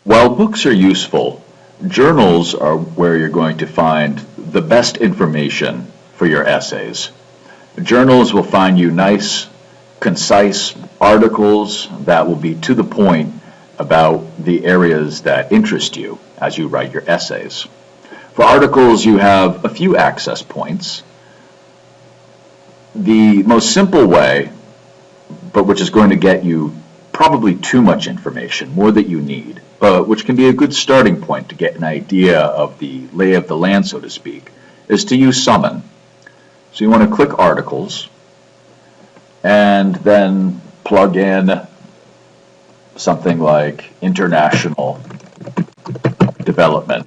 While books are useful, journals are where you're going to find the best information for your essays. Journals will find you nice, concise articles that will be to the point about the areas that interest you as you write your essays. For articles, you have a few access points. The most simple way, but which is going to get you probably too much information, more that you need, but which can be a good starting point to get an idea of the lay of the land, so to speak, is to use Summon. So you want to click Articles, and then plug in something like International Development.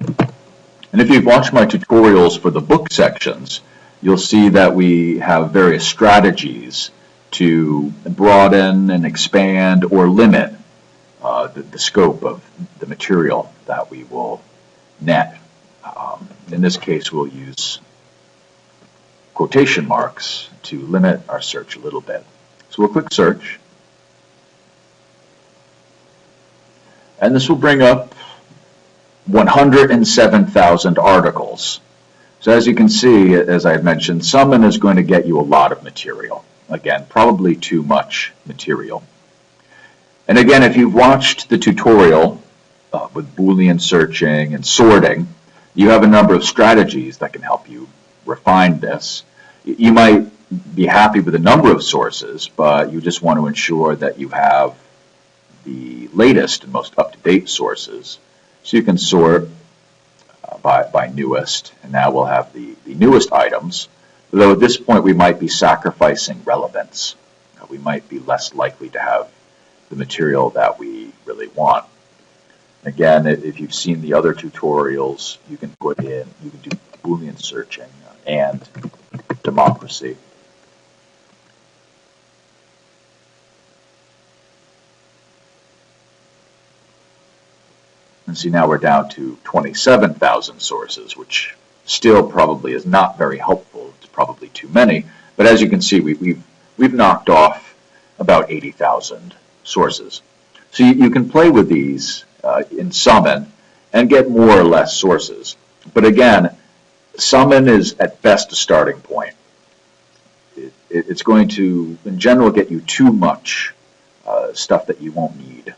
And if you've watched my tutorials for the book sections, you'll see that we have various strategies to broaden and expand or limit the scope of the material that we will net. In this case, we'll use quotation marks to limit our search a little bit. So we'll click Search, and this will bring up 107,000 articles. So as you can see, as I had mentioned, Summon is going to get you a lot of material. Again, probably too much material. And again, if you've watched the tutorial with Boolean searching and sorting, you have a number of strategies that can help you refine this. You might be happy with a number of sources, but you just want to ensure that you have the latest and most up-to-date sources. So you can sort by newest, and now we'll have the newest items, though at this point we might be sacrificing relevance. We might be less likely to have the material that we really want. Again, if you've seen the other tutorials, you can do Boolean searching and democracy. And see, now we're down to 27,000 sources, which still probably is not very helpful. It's probably too many. But as you can see, we've knocked off about 80,000 sources. So you can play with these in Summon and get more or less sources. But again, Summon is at best a starting point. It's going to, in general, get you too much stuff that you won't need.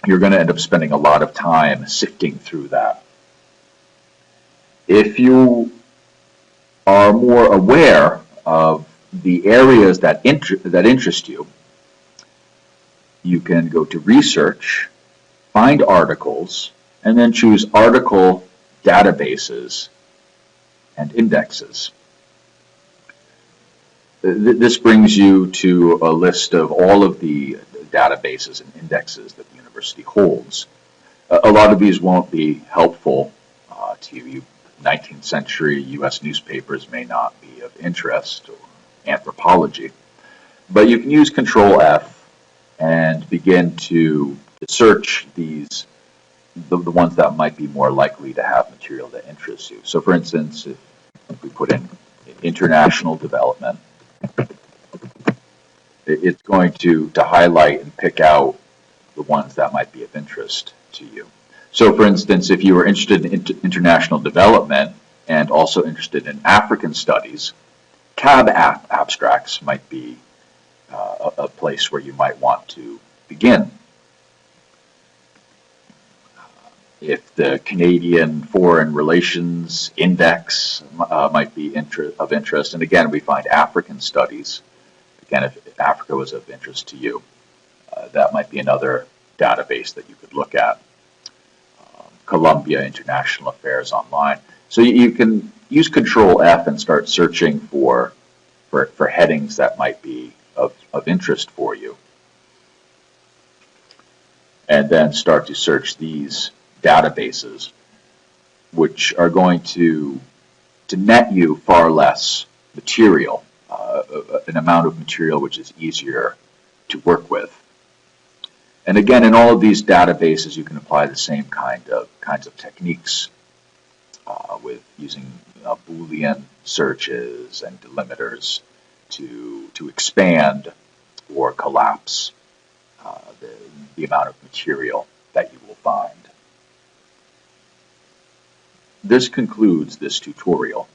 You're going to end up spending a lot of time sifting through that. If you are more aware of the areas that interest you, you can go to Research, find articles, and then choose Article Databases and Indexes. This brings you to a list of all of the databases and indexes that the university holds. A lot of these won't be helpful to you. 19th century U.S. newspapers may not be of interest, or anthropology. But you can use Control F and begin to search these, the ones that might be more likely to have material that interests you. So for instance, if we put in international development, it's going to highlight and pick out the ones that might be of interest to you. So for instance, if you were interested in international development and also interested in African studies, CAB abstracts might be a place where you might want to begin. If the Canadian Foreign Relations Index might be of interest, and again, we find African studies. Again, if Africa was of interest to you, that might be another database that you could look at. Columbia International Affairs Online. So you can use Control F and start searching for headings that might be of interest for you. And then start to search these databases, which are going to net you far less material, an amount of material which is easier to work with. And again, in all of these databases, you can apply the same kinds of techniques with using Boolean searches and delimiters to expand or collapse the amount of material that you will find. this concludes this tutorial.